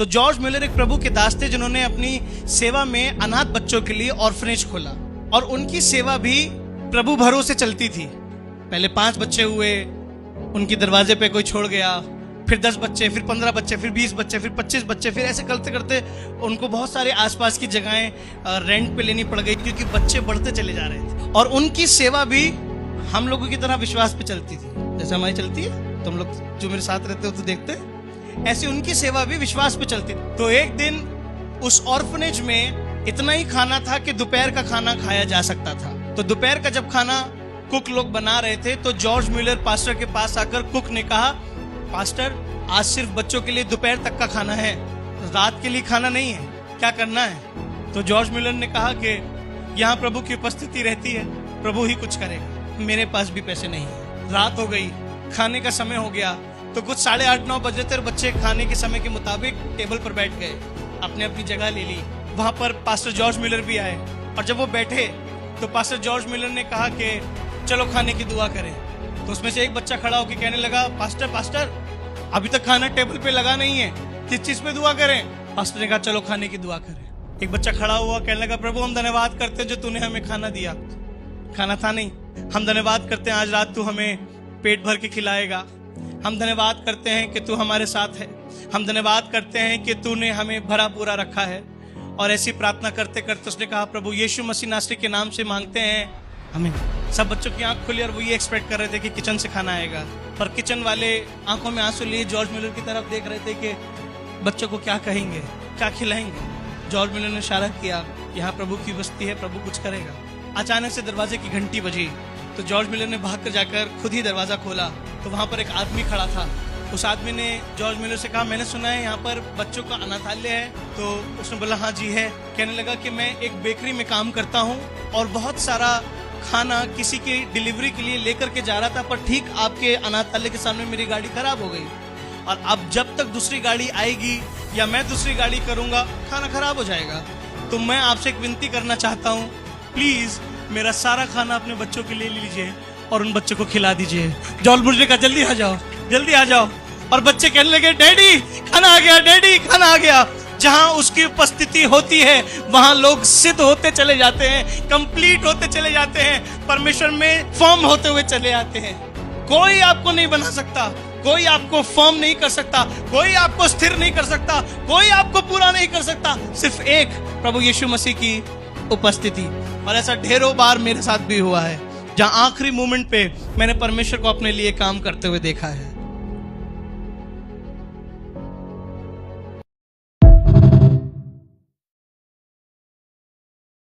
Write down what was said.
तो George Miller एक प्रभु के दास थे जिन्होंने अपनी सेवा में अनाथ बच्चों के लिए ऑर्फनेज खोला, और उनकी सेवा भी प्रभु भरोसे चलती थी। पहले 5 बच्चे हुए, उनके दरवाजे पे कोई छोड़ गया, फिर 10 बच्चे, फिर 15 बच्चे, फिर 20 बच्चे, फिर 25 बच्चे, फिर ऐसे करते करते उनको बहुत सारे आसपास की जगहें रेंट पे लेनी पड़ गई, क्योंकि बच्चे बढ़ते चले जा रहे थे। और उनकी सेवा भी हम लोगों की तरह विश्वास पे चलती थी, जैसे हमारी चलती है। तुम लोग जो मेरे साथ रहते हो तो देखते, ऐसे उनकी सेवा भी विश्वास पे चलती थी। तो एक दिन उस ऑर्फनेज में इतना ही खाना था कि दोपहर का खाना खाया जा सकता था। तो दोपहर का जब खाना कुक लोग बना रहे थे, तो जॉर्ज मिलर पास्टर के पास आकर कुक ने कहा, पास्टर आज सिर्फ बच्चों के लिए दोपहर तक का खाना है, रात के लिए खाना नहीं है, क्या करना है? तो जॉर्ज मिलर ने कहा कि यहाँ प्रभु की उपस्थिति रहती है, प्रभु ही कुछ करेगा, मेरे पास भी पैसे नहीं है। रात हो गई, खाने का समय हो गया, तो कुछ 8:30-9 बजे तक बच्चे खाने के समय के मुताबिक टेबल पर बैठ गए, अपने अपनी जगह ले ली। वहां पर पास्टर जॉर्ज मिलर भी आए, और जब वो बैठे तो पास्टर जॉर्ज मिलर ने कहा कि चलो खाने की दुआ करें। तो उसमें से एक बच्चा खड़ा होकर कहने लगा, पास्टर अभी तक खाना टेबल पे लगा नहीं है, किस चीज पे दुआ करें? पास्टर ने कहा चलो खाने की दुआ करें। एक बच्चा खड़ा हुआ, कहने लगा, प्रभु हम धन्यवाद करते हैं जो तूने हमें खाना दिया, खाना था नहीं, हम धन्यवाद करते हैं आज रात तू हमें पेट भर के खिलाएगा, हम धन्यवाद करते हैं कि तू हमारे साथ है, हम धन्यवाद करते हैं कि तूने हमें भरा पूरा रखा है। और ऐसी प्रार्थना करते करते उसने कहा, प्रभु यीशु मसीह नासरी के नाम से मांगते हैं, आमीन। सब बच्चों की आंख खुली और वो ये एक्सपेक्ट कर रहे थे कि किचन से खाना आएगा, पर किचन वाले आंखों में आंसू लिए जॉर्ज मिलर की तरफ देख रहे थे कि बच्चों को क्या कहेंगे, क्या खिलाएंगे। जॉर्ज मिलर ने इशारा किया, यहाँ प्रभु की बस्ती है, प्रभु कुछ करेगा। अचानक से दरवाजे की घंटी बजी, तो जॉर्ज मिलर ने भाग कर जाकर खुद ही दरवाजा खोला, तो वहां पर एक आदमी खड़ा था। उस आदमी ने जॉर्ज मिलर से कहा, मैंने सुना है यहाँ पर बच्चों का अनाथालय है। तो उसने बोला, हाँ जी है। कहने लगा कि मैं एक बेकरी में काम करता हूँ और बहुत सारा खाना किसी की डिलीवरी के लिए लेकर के जा रहा था, पर ठीक आपके अनाथालय के सामने मेरी गाड़ी खराब हो गई, और अब जब तक दूसरी गाड़ी आएगी या मैं दूसरी गाड़ी करूंगा खाना खराब हो जाएगा। तो मैं आपसे एक विनती करना चाहता हूँ, प्लीज मेरा सारा खाना अपने बच्चों के लिए ले लीजिए और उन बच्चों को खिला दीजिए। जॉर्ज मिलर का जल्दी आ जाओ, जल्दी आ जाओ। और बच्चे कहने लगे, डैडी खाना आ गया, डैडी खाना आ गया। जहां उसकी उपस्थिति होती है वहां लोग सिद्ध होते चले जाते हैं, कंप्लीट होते चले जाते हैं, परमेश्वर में फॉर्म होते हुए चले आते हैं। कोई आपको नहीं बना सकता, कोई आपको फॉर्म नहीं कर सकता, कोई आपको स्थिर नहीं कर सकता, कोई आपको पूरा नहीं कर सकता, सिर्फ एक प्रभु यीशु मसीह की उपस्थिति। और ऐसा ढेरों बार मेरे साथ भी हुआ है, जहां आखिरी मोमेंट पे मैंने परमेश्वर को अपने लिए काम करते हुए देखा है।